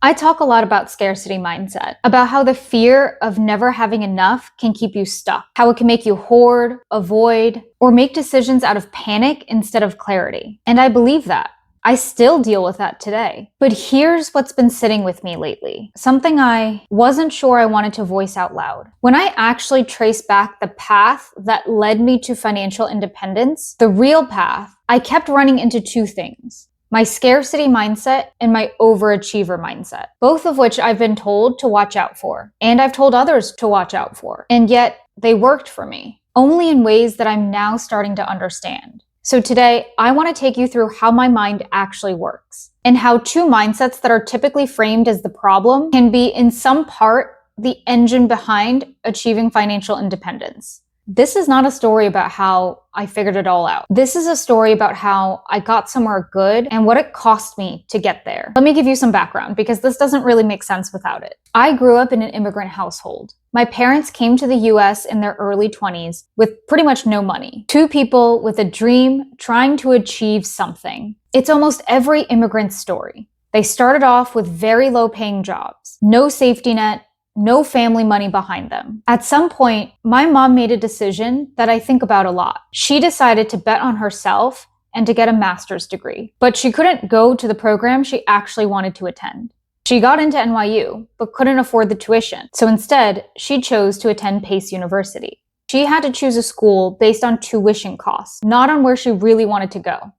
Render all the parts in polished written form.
I talk a lot about scarcity mindset, about how the fear of never having enough can keep you stuck, how it can make you hoard, avoid, or make decisions out of panic instead of clarity. And I believe that. I still deal with that today. But here's what's been sitting with me lately, something I wasn't sure I wanted to voice out loud. When I actually trace back the path that led me to financial independence, the real path, I kept running into two things: my scarcity mindset and my overachiever mindset, both of which I've been told to watch out for, and I've told others to watch out for. And yet they worked for me, only in ways that I'm now starting to understand. So today, I want to take you through how my mind actually works, and how two mindsets that are typically framed as the problem can be, in some part, the engine behind achieving financial independence. This is not a story about how I figured it all out. This is a story about how I got somewhere good and what it cost me to get there. Let me give you some background, because this doesn't really make sense without it. I grew up in an immigrant household. My parents came to the US in their early 20s with pretty much no money. Two people with a dream trying to achieve something. It's almost every immigrant's story. They started off with very low-paying jobs, no safety net, no family money behind them. At some point, my mom made a decision that I think about a lot. She decided to bet on herself and to get a master's degree, but she couldn't go to the program she actually wanted to attend. She got into NYU, but couldn't afford the tuition, so instead, she chose to attend Pace University. She had to choose a school based on tuition costs, not on where she really wanted to go.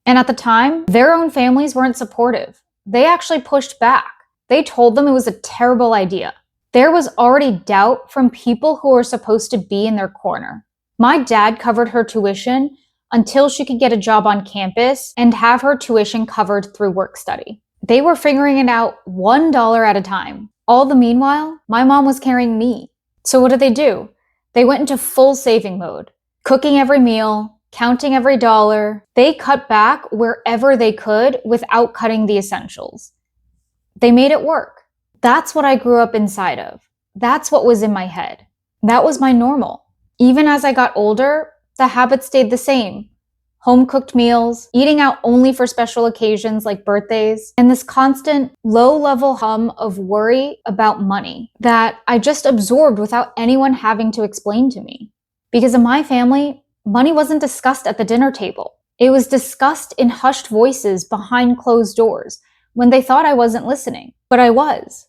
And at the time, their own families weren't supportive. They actually pushed back. They told them it was a terrible idea. There was already doubt from people who were supposed to be in their corner. My dad covered her tuition until she could get a job on campus and have her tuition covered through work study. They were figuring it out $1 at a time. All the meanwhile, my mom was carrying me. So what did they do? They went into full saving mode, cooking every meal, counting every dollar. They cut back wherever they could without cutting the essentials. They made it work. That's what I grew up inside of. That's what was in my head. That was my normal. Even as I got older, the habits stayed the same. Home-cooked meals, eating out only for special occasions like birthdays, and this constant low-level hum of worry about money that I just absorbed without anyone having to explain to me. Because in my family, money wasn't discussed at the dinner table. It was discussed in hushed voices behind closed doors when they thought I wasn't listening. But I was.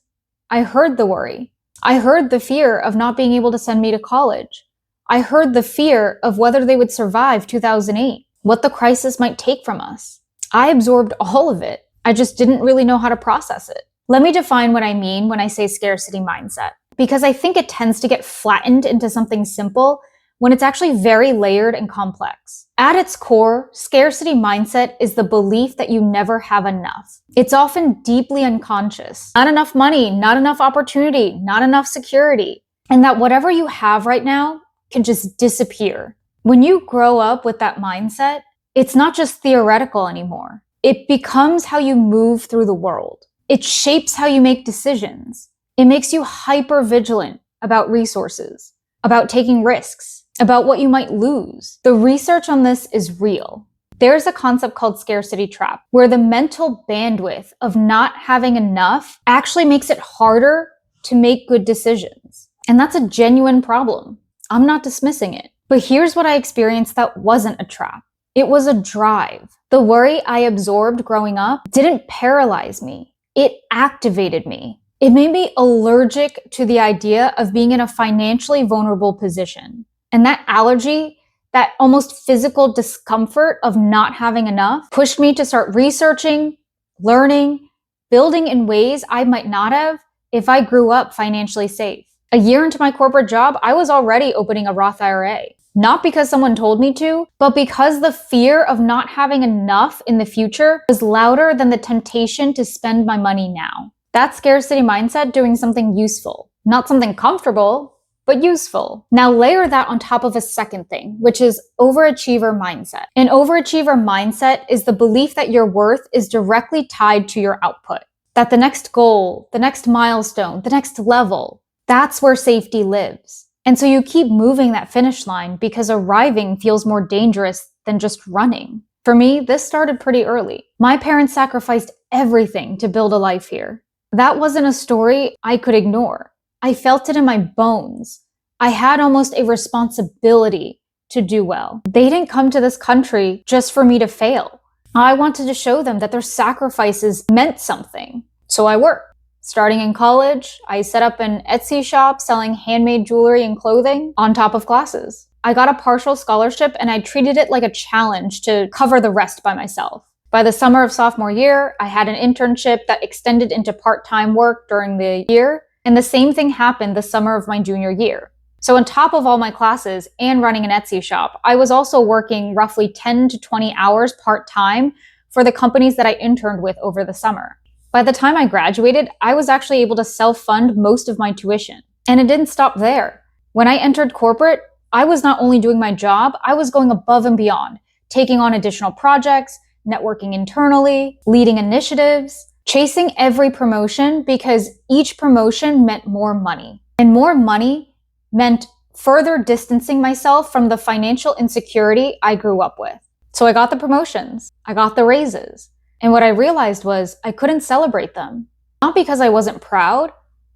I heard the worry. I heard the fear of not being able to send me to college. I heard the fear of whether they would survive 2008, what the crisis might take from us. I absorbed all of it. I just didn't really know how to process it. Let me define what I mean when I say scarcity mindset, because I think it tends to get flattened into something simple when it's actually very layered and complex. At its core, scarcity mindset is the belief that you never have enough. It's often deeply unconscious. Not enough money, not enough opportunity, not enough security. And that whatever you have right now can just disappear. When you grow up with that mindset, it's not just theoretical anymore. It becomes how you move through the world. It shapes how you make decisions. It makes you hyper vigilant about resources, about taking risks, about what you might lose. The research on this is real. There's a concept called scarcity trap, where the mental bandwidth of not having enough actually makes it harder to make good decisions. And that's a genuine problem. I'm not dismissing it. But here's what I experienced that wasn't a trap. It was a drive. The worry I absorbed growing up didn't paralyze me. It activated me. It made me allergic to the idea of being in a financially vulnerable position. And that allergy, that almost physical discomfort of not having enough, pushed me to start researching, learning, building in ways I might not have if I grew up financially safe. A year into my corporate job, I was already opening a Roth IRA. Not because someone told me to, but because the fear of not having enough in the future was louder than the temptation to spend my money now. That's scarcity mindset doing something useful. Not something comfortable, but useful. Now layer that on top of a second thing, which is overachiever mindset. An overachiever mindset is the belief that your worth is directly tied to your output. That the next goal, the next milestone, the next level, that's where safety lives. And so you keep moving that finish line because arriving feels more dangerous than just running. For me, this started pretty early. My parents sacrificed everything to build a life here. That wasn't a story I could ignore. I felt it in my bones. I had almost a responsibility to do well. They didn't come to this country just for me to fail. I wanted to show them that their sacrifices meant something. So I worked. Starting in college, I set up an Etsy shop selling handmade jewelry and clothing on top of classes. I got a partial scholarship and I treated it like a challenge to cover the rest by myself. By the summer of sophomore year, I had an internship that extended into part-time work during the year, and the same thing happened the summer of my junior year. So on top of all my classes and running an Etsy shop, I was also working roughly 10 to 20 hours part-time for the companies that I interned with over the summer. By the time I graduated, I was actually able to self-fund most of my tuition. And it didn't stop there. When I entered corporate, I was not only doing my job, I was going above and beyond, taking on additional projects, networking internally, leading initiatives, chasing every promotion because each promotion meant more money. And more money meant further distancing myself from the financial insecurity I grew up with. So I got the promotions, I got the raises. And what I realized was I couldn't celebrate them. Not because I wasn't proud,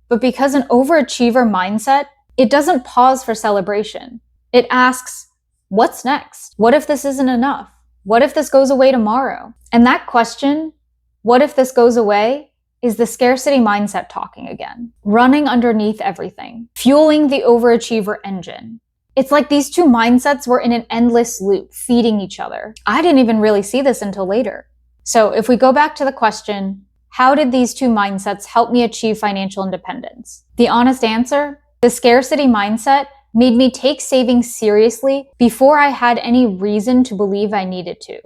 but because an overachiever mindset, it doesn't pause for celebration. It asks, what's next? What if this isn't enough? What if this goes away tomorrow? And that question, what if this goes away, is the scarcity mindset talking again, running underneath everything, fueling the overachiever engine. It's like these two mindsets were in an endless loop, feeding each other. I didn't even really see this until later. So if we go back to the question, how did these two mindsets help me achieve financial independence? The honest answer, the scarcity mindset made me take saving seriously before I had any reason to believe I needed to.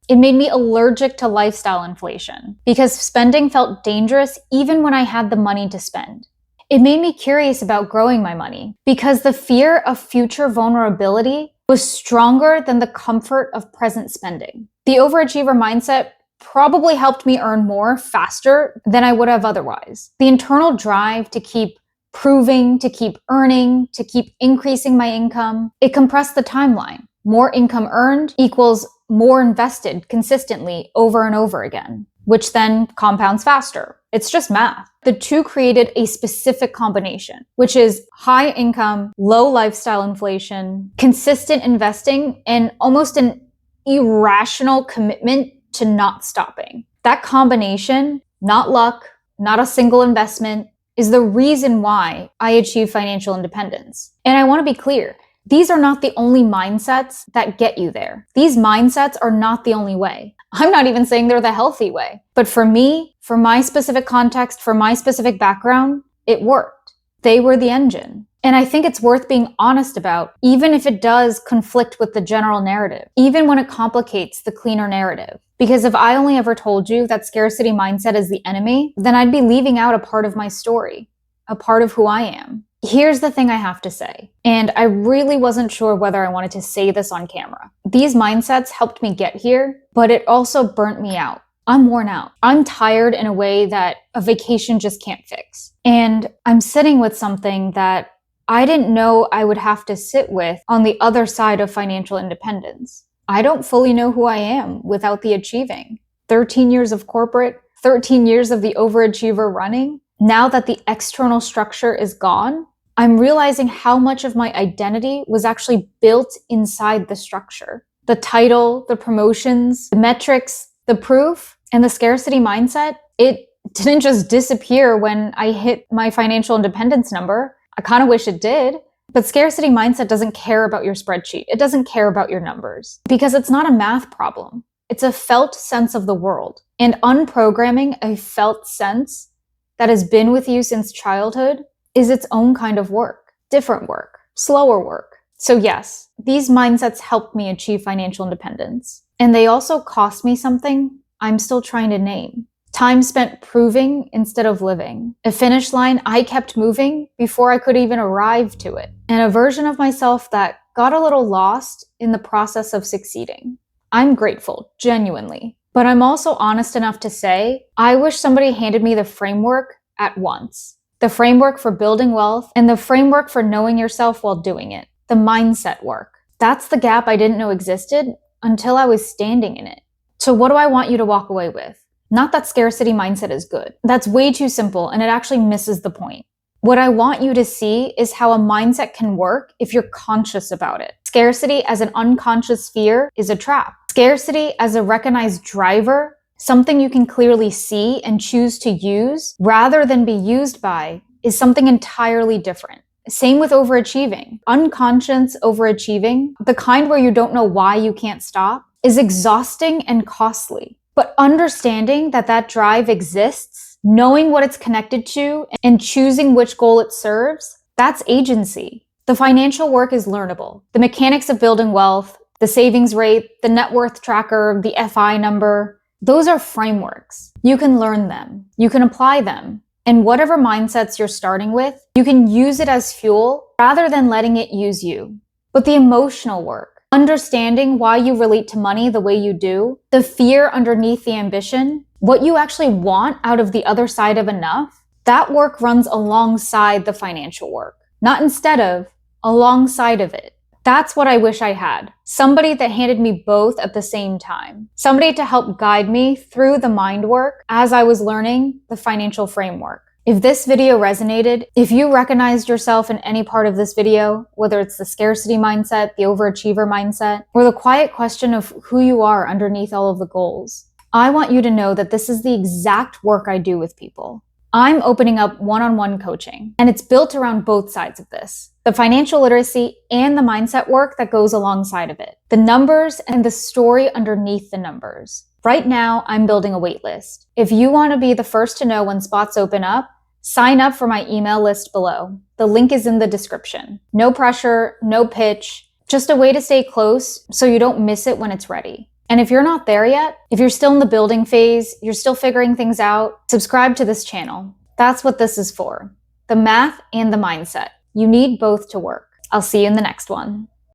It made me allergic to lifestyle inflation because spending felt dangerous even when I had the money to spend. It made me curious about growing my money because the fear of future vulnerability was stronger than the comfort of present spending. The overachiever mindset probably helped me earn more faster than I would have otherwise. The internal drive to keep proving, to keep earning, to keep increasing my income, it compressed the timeline. More income earned equals more invested consistently over and over again, which then compounds faster. It's just math. The two created a specific combination, which is high income, low lifestyle inflation, consistent investing, and almost an irrational commitment to not stopping. That combination, not luck, not a single investment, is the reason why I achieved financial independence. And I want to be clear, these are not the only mindsets that get you there. These mindsets are not the only way. I'm not even saying they're the healthy way. But for me, for my specific context, for my specific background, it worked. They were the engine. And I think it's worth being honest about, even if it does conflict with the general narrative, even when it complicates the cleaner narrative. Because if I only ever told you that scarcity mindset is the enemy, then I'd be leaving out a part of my story, a part of who I am. Here's the thing I have to say, and I really wasn't sure whether I wanted to say this on camera. These mindsets helped me get here, but it also burnt me out. I'm worn out. I'm tired in a way that a vacation just can't fix. And I'm sitting with something that I didn't know I would have to sit with on the other side of financial independence. I don't fully know who I am without the achieving. 13 years of corporate, 13 years of the overachiever running. Now that the external structure is gone, I'm realizing how much of my identity was actually built inside the structure. The title, the promotions, the metrics, the proof, and the scarcity mindset, it didn't just disappear when I hit my financial independence number. I kind of wish it did. But scarcity mindset doesn't care about your spreadsheet. It doesn't care about your numbers because it's not a math problem. It's a felt sense of the world. And unprogramming a felt sense that has been with you since childhood is its own kind of work, different work, slower work. So yes, these mindsets helped me achieve financial independence. And they also cost me something I'm still trying to name. Time spent proving instead of living. A finish line I kept moving before I could even arrive to it. And a version of myself that got a little lost in the process of succeeding. I'm grateful, genuinely. But I'm also honest enough to say, I wish somebody handed me the framework at once. The framework for building wealth and the framework for knowing yourself while doing it. The mindset work. That's the gap I didn't know existed until I was standing in it. So what do I want you to walk away with? Not that scarcity mindset is good. That's way too simple and it actually misses the point. What I want you to see is how a mindset can work if you're conscious about it. Scarcity as an unconscious fear is a trap. Scarcity as a recognized driver, something you can clearly see and choose to use rather than be used by, is something entirely different. Same with overachieving. Unconscious overachieving, the kind where you don't know why you can't stop, is exhausting and costly. But understanding that that drive exists, knowing what it's connected to, and choosing which goal it serves, that's agency. The financial work is learnable. The mechanics of building wealth, the savings rate, the net worth tracker, the FI number, those are frameworks. You can learn them. You can apply them. And whatever mindsets you're starting with, you can use it as fuel rather than letting it use you. But the emotional work, understanding why you relate to money the way you do, the fear underneath the ambition, what you actually want out of the other side of enough, that work runs alongside the financial work. Not instead of, alongside of it. That's what I wish I had. Somebody that handed me both at the same time. Somebody to help guide me through the mind work as I was learning the financial framework. If this video resonated, if you recognized yourself in any part of this video, whether it's the scarcity mindset, the overachiever mindset, or the quiet question of who you are underneath all of the goals, I want you to know that this is the exact work I do with people. I'm opening up one-on-one coaching, and it's built around both sides of this. The financial literacy and the mindset work that goes alongside of it. The numbers and the story underneath the numbers. Right now, I'm building a wait list. If you want to be the first to know when spots open up, sign up for my email list below. The link is in the description. No pressure, no pitch, just a way to stay close so you don't miss it when it's ready. And if you're not there yet, if you're still in the building phase, you're still figuring things out, subscribe to this channel. That's what this is for. The math and the mindset. You need both to work. I'll see you in the next one.